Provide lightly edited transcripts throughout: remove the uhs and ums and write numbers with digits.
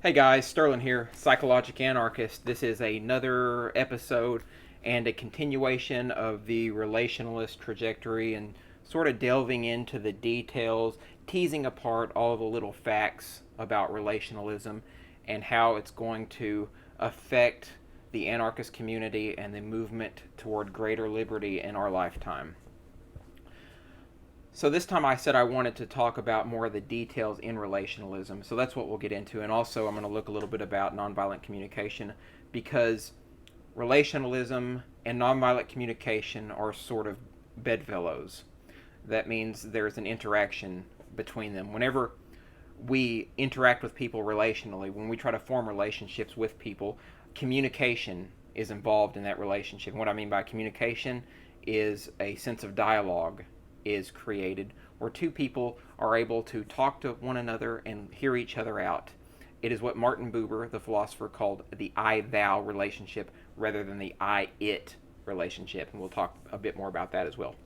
Hey guys, Sterling here, Psychologic Anarchist. This is another episode and a continuation of the relationalist trajectory and sort of delving into the details, teasing apart all the little facts about relationalism and how it's going to affect the anarchist community and the movement toward greater liberty in our lifetime. So this time I said I wanted to talk about more of the details in relationalism. So that's what we'll get into. And also I'm going to look a little bit about nonviolent communication because relationalism and nonviolent communication are sort of bedfellows. That means there's an interaction between them. Whenever we interact with people relationally, when we try to form relationships with people, communication is involved in that relationship. And what I mean by communication is a sense of dialogue is created where two people are able to talk to one another and hear each other out. It is what Martin Buber, the philosopher, called the I-thou relationship rather than the I-it relationship, and we'll talk a bit more about that as well.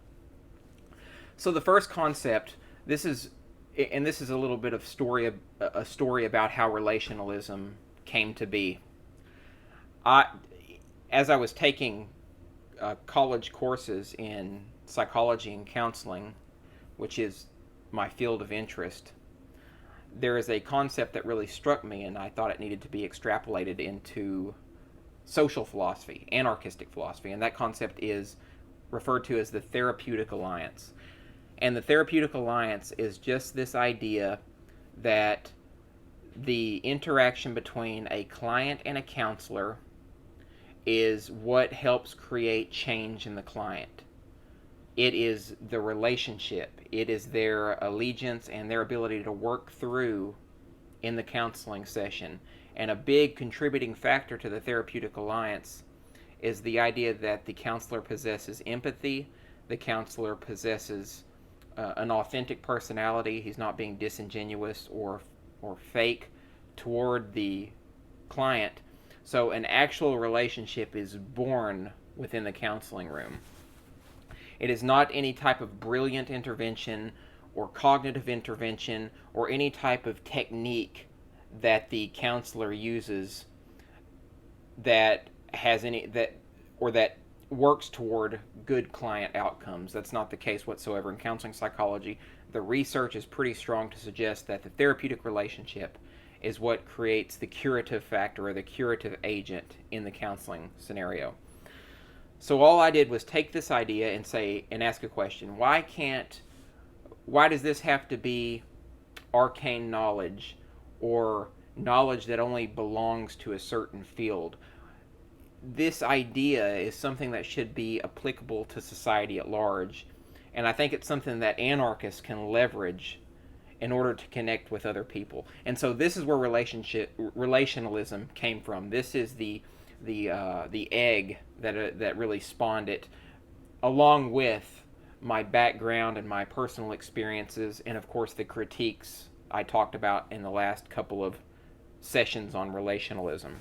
So the first concept, this is a little bit of a story about how relationalism came to be. As I was taking college courses in psychology and counseling, which is my field of interest, there is a concept that really struck me, and I thought it needed to be extrapolated into social philosophy, anarchistic philosophy, and that concept is referred to as the therapeutic alliance. And the therapeutic alliance is just this idea that the interaction between a client and a counselor is what helps create change in the client. It is the relationship. It is their allegiance and their ability to work through in the counseling session. And a big contributing factor to the therapeutic alliance is the idea that the counselor possesses empathy, the counselor possesses an authentic personality. He's not being disingenuous or fake toward the client. So an actual relationship is born within the counseling room. It is not any type of brilliant intervention or cognitive intervention or any type of technique that the counselor uses that works toward good client outcomes. That's not the case whatsoever in counseling psychology. The research is pretty strong to suggest that the therapeutic relationship is what creates the curative factor or the curative agent in the counseling scenario. So all I did was take this idea and ask a question. Why does this have to be arcane knowledge or knowledge that only belongs to a certain field? This idea is something that should be applicable to society at large, and I think it's something that anarchists can leverage in order to connect with other people. And so this is where relationalism came from. This is the egg that really spawned it, along with my background and my personal experiences, and of course the critiques I talked about in the last couple of sessions on relationalism.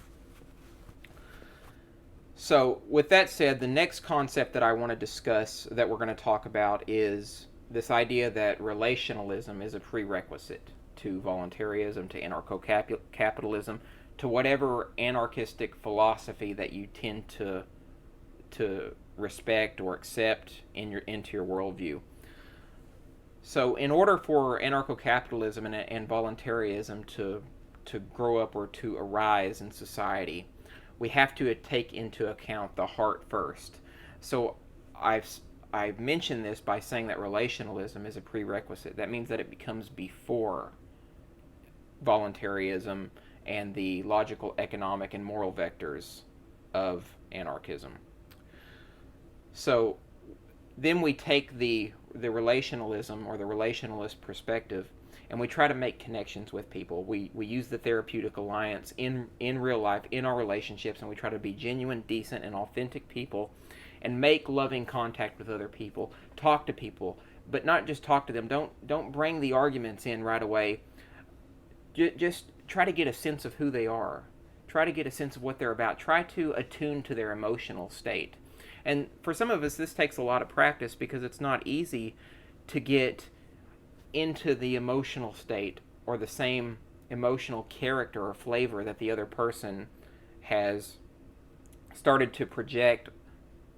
So with that said, the next concept that I want to discuss that we're going to talk about is this idea that relationalism is a prerequisite to voluntaryism, to anarcho-capitalism, to whatever anarchistic philosophy that you tend to respect or accept into your worldview. So in order for anarcho-capitalism and voluntaryism to grow up or to arise in society, we have to take into account the heart first. So I've mentioned this by saying that relationalism is a prerequisite. That means that it becomes before voluntarism and the logical, economic, and moral vectors of anarchism. So then we take the relationalism or the relationalist perspective and we try to make connections with people. We use the therapeutic alliance in real life, in our relationships, and we try to be genuine, decent, and authentic people and make loving contact with other people. Talk to people, but not just talk to them. Don't bring the arguments in right away. Just try to get a sense of who they are. Try to get a sense of what they're about. Try to attune to their emotional state. And for some of us, this takes a lot of practice because it's not easy to get into the emotional state or the same emotional character or flavor that the other person has started to project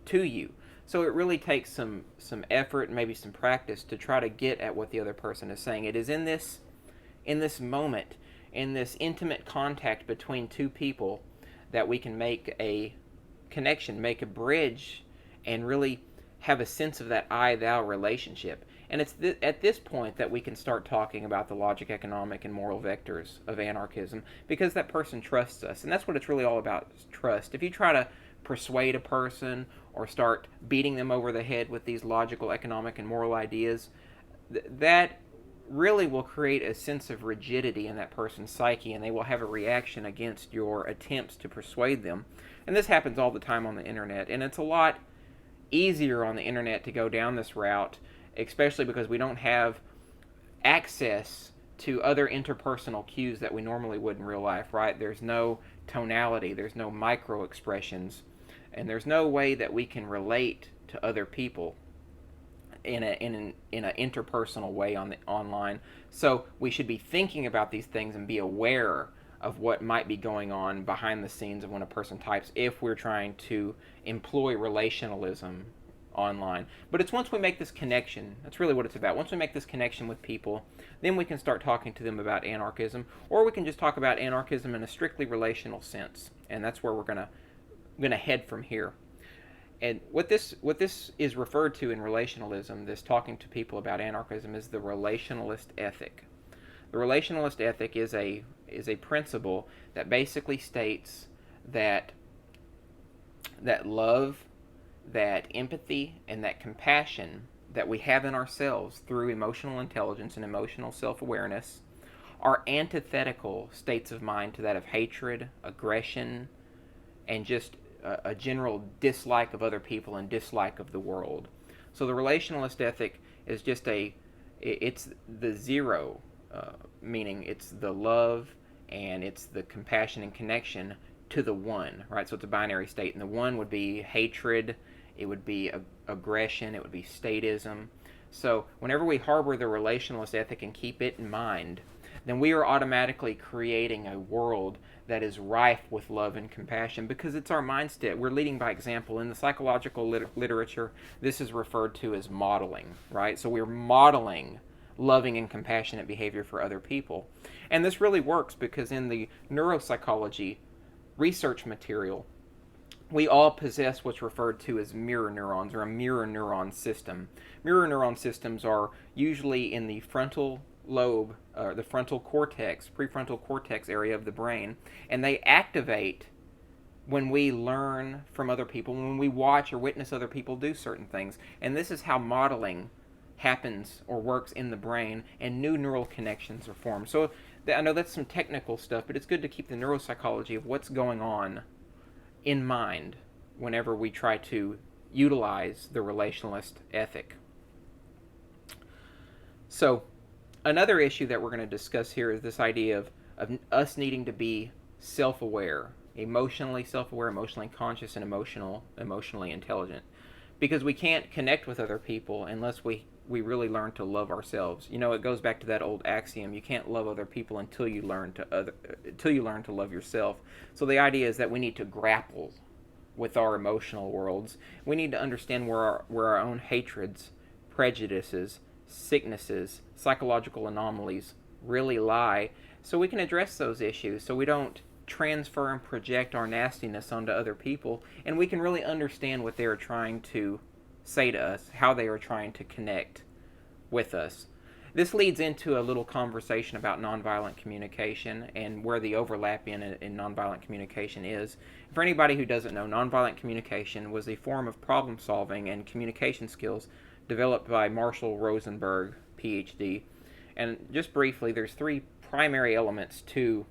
to you. So it really takes some effort and maybe some practice to try to get at what the other person is saying. It is in this moment, in this intimate contact between two people, that we can make a connection, make a bridge, and really have a sense of that I-thou relationship. And it's at this point that we can start talking about the logic, economic, and moral vectors of anarchism, because that person trusts us. And that's what it's really all about, is trust. If you try to persuade a person or start beating them over the head with these logical, economic, and moral ideas, that really will create a sense of rigidity in that person's psyche, and they will have a reaction against your attempts to persuade them. And this happens all the time on the internet, and it's a lot easier on the internet to go down this route, especially because we don't have access to other interpersonal cues that we normally would in real life, right? There's no tonality, there's no micro expressions, and there's no way that we can relate to other people in an interpersonal way on the online. So we should be thinking about these things and be aware of what might be going on behind the scenes of when a person types, if we're trying to employ relationalism online. But it's once we make this connection, that's really what it's about. Once we make this connection with people, then we can start talking to them about anarchism, or we can just talk about anarchism in a strictly relational sense. And that's where we're gonna head from here. And what this is referred to in relationalism, this talking to people about anarchism, is the relationalist ethic. The relationalist ethic is a principle that basically states that love, that empathy, and that compassion that we have in ourselves through emotional intelligence and emotional self-awareness are antithetical states of mind to that of hatred, aggression, and just a general dislike of other people and dislike of the world. So the relationalist ethic is just it's the zero, meaning it's the love and it's the compassion and connection to the one, right? So it's a binary state, and the one would be hatred, it would be aggression, it would be statism. So whenever we harbor the relationalist ethic and keep it in mind, then we are automatically creating a world that is rife with love and compassion, because it's our mindset. We're leading by example. In the psychological literature, this is referred to as modeling, right? So we're modeling loving and compassionate behavior for other people. And this really works because in the neuropsychology research material, we all possess what's referred to as mirror neurons, or a mirror neuron system. Mirror neuron systems are usually in the frontal lobe, the frontal cortex, prefrontal cortex area of the brain, and they activate when we learn from other people, when we watch or witness other people do certain things. And this is how modeling happens or works in the brain, and new neural connections are formed. So I know that's some technical stuff, but it's good to keep the neuropsychology of what's going on in mind whenever we try to utilize the relationalist ethic. So another issue that we're going to discuss here is this idea of us needing to be self-aware, emotionally self-aware, emotionally conscious, and emotionally intelligent. Because we can't connect with other people unless we really learn to love ourselves. You know, it goes back to that old axiom: you can't love other people until you learn to love yourself. So the idea is that we need to grapple with our emotional worlds. We need to understand where our own hatreds, prejudices, sicknesses, psychological anomalies really lie, so we can address those issues, so we don't transfer and project our nastiness onto other people, and we can really understand what they are trying to say to us, how they are trying to connect with us. This leads into a little conversation about nonviolent communication and where the overlap in nonviolent communication is. For anybody who doesn't know, nonviolent communication was a form of problem solving and communication skills developed by Marshall Rosenberg, PhD. And just briefly, there's three primary elements to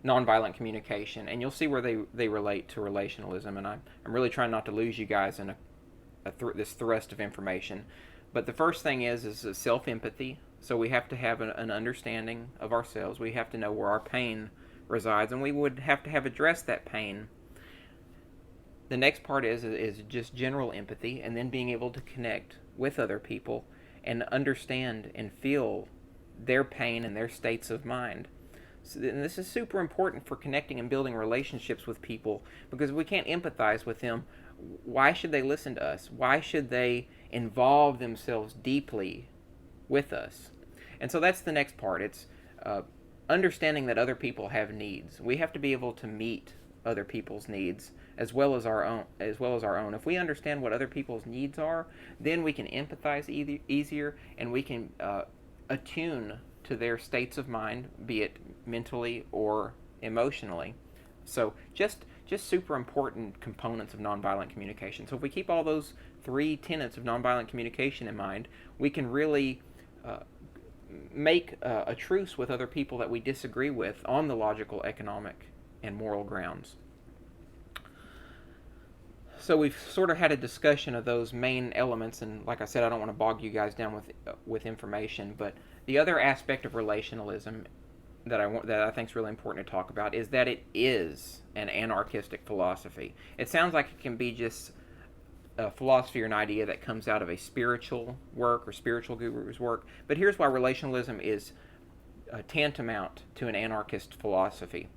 nonviolent communication, and you'll see where they relate to relationalism. And I'm really trying not to lose you guys in this thrust of information. But the first thing is self-empathy. So we have to have an understanding of ourselves. We have to know where our pain resides, and we would have to have addressed that pain. The next part is just general empathy, and then being able to connect with other people and understand and feel their pain and their states of mind. So, and this is super important for connecting and building relationships with people, because if we can't empathize with them, why should they listen to us? Why should they involve themselves deeply with us? And so that's the next part. It's understanding that other people have needs. We have to be able to meet other people's needs as well as our own. If we understand what other people's needs are, then we can empathize easier, and we can attune to their states of mind, be it mentally or emotionally. So just super important components of nonviolent communication. So if we keep all those 3 tenets of nonviolent communication in mind, we can really make a truce with other people that we disagree with on the logical, economic, and moral grounds. So we've sort of had a discussion of those main elements, and like I said, I don't want to bog you guys down with information, but the other aspect of relationalism that I think is really important to talk about is that it is an anarchistic philosophy. It sounds like it can be just a philosophy or an idea that comes out of a spiritual work or spiritual guru's work, but here's why relationalism is tantamount to an anarchist philosophy.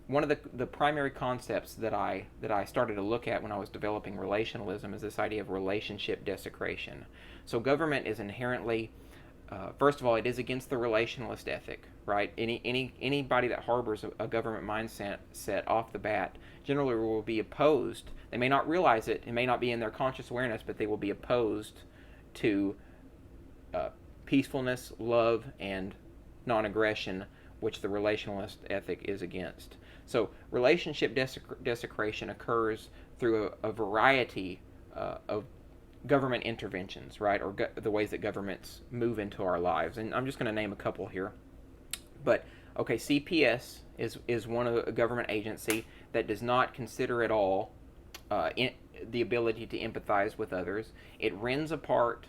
One of the primary concepts that I started to look at when I was developing relationalism is this idea of relationship desecration. So government is inherently, first of all, it is against the relationalist ethic, right? Anybody that harbors a government mindset off the bat generally will be opposed. They may not realize it, it may not be in their conscious awareness, but they will be opposed to peacefulness, love, and non-aggression, which the relationalist ethic is against. So relationship desecration occurs through a variety of government interventions, right, or the ways that governments move into our lives. And I'm just going to name a couple here. But, okay, CPS is one of a government agency that does not consider at all the ability to empathize with others. It rends apart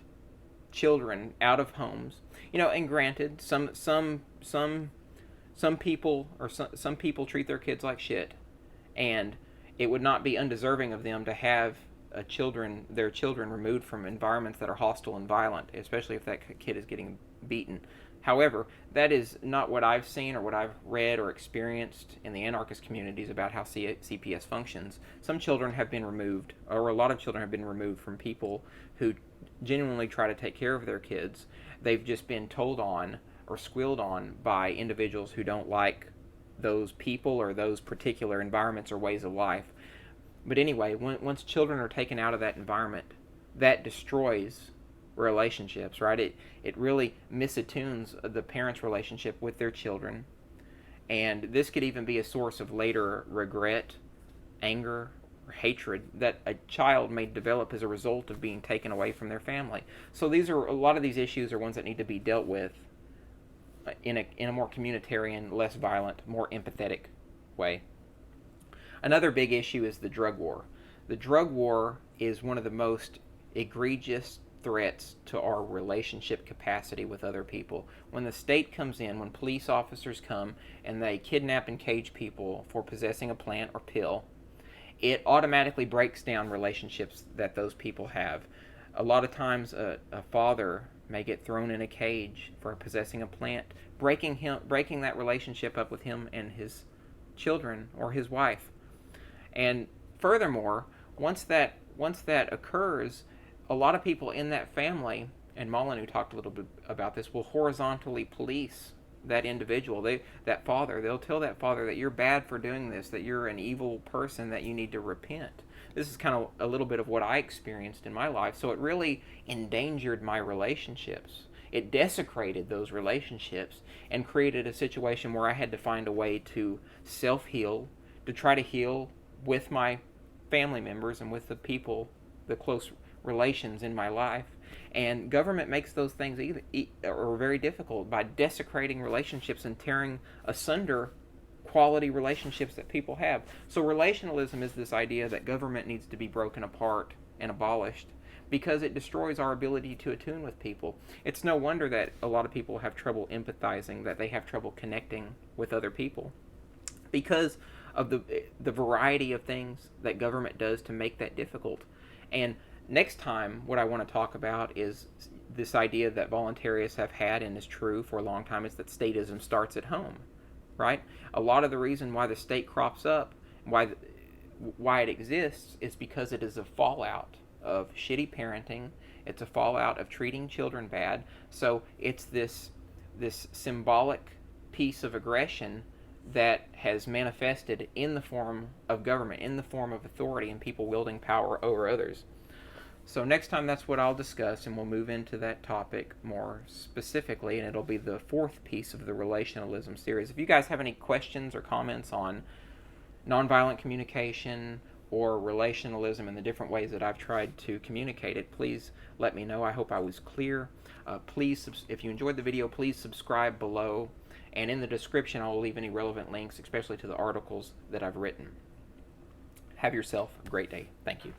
children out of homes. And granted, some people treat their kids like shit, and it would not be undeserving of them to have their children removed from environments that are hostile and violent, especially if that kid is getting beaten. However, that is not what I've seen or what I've read or experienced in the anarchist communities about how CPS functions. Some children have been removed, or a lot of children have been removed from people who genuinely try to take care of their kids. They've just been told on or squealed on by individuals who don't like those people or those particular environments or ways of life. But anyway, once children are taken out of that environment, that destroys relationships, right? It really misattunes the parents' relationship with their children. And this could even be a source of later regret, anger, or hatred that a child may develop as a result of being taken away from their family. So a lot of these issues are ones that need to be dealt with in a more communitarian, less violent, more empathetic way. Another big issue is the drug war. The drug war is one of the most egregious threats to our relationship capacity with other people. When the state comes in, when police officers come and they kidnap and cage people for possessing a plant or pill, it automatically breaks down relationships that those people have. A lot of times a father may get thrown in a cage for possessing a plant, breaking that relationship up with him and his children or his wife. And furthermore, once that occurs, a lot of people in that family, and Molyneux talked a little bit about this, will horizontally police that individual. They'll tell that father that you're bad for doing this, that you're an evil person, that you need to repent. This is kind of a little bit of what I experienced in my life. So it really endangered my relationships. It desecrated those relationships and created a situation where I had to find a way to self-heal, to try to heal with my family members and with the people, the close relations in my life. And government makes those things very difficult by desecrating relationships and tearing asunder quality relationships that people have. So relationalism is this idea that government needs to be broken apart and abolished because it destroys our ability to attune with people. It's no wonder that a lot of people have trouble empathizing, that they have trouble connecting with other people, because of the variety of things that government does to make that difficult. And next time, what I want to talk about is this idea that voluntarists have had and is true for a long time is that statism starts at home, right? A lot of the reason why the state crops up, why it exists, is because it is a fallout of shitty parenting. It's a fallout of treating children bad. So it's this symbolic piece of aggression that has manifested in the form of government, in the form of authority, and people wielding power over others. So next time, that's what I'll discuss, and we'll move into that topic more specifically, and it'll be the fourth piece of the Relationalism series. If you guys have any questions or comments on nonviolent communication or relationalism and the different ways that I've tried to communicate it, please let me know. I hope I was clear. Please, if you enjoyed the video, please subscribe below, and in the description I'll leave any relevant links, especially to the articles that I've written. Have yourself a great day. Thank you.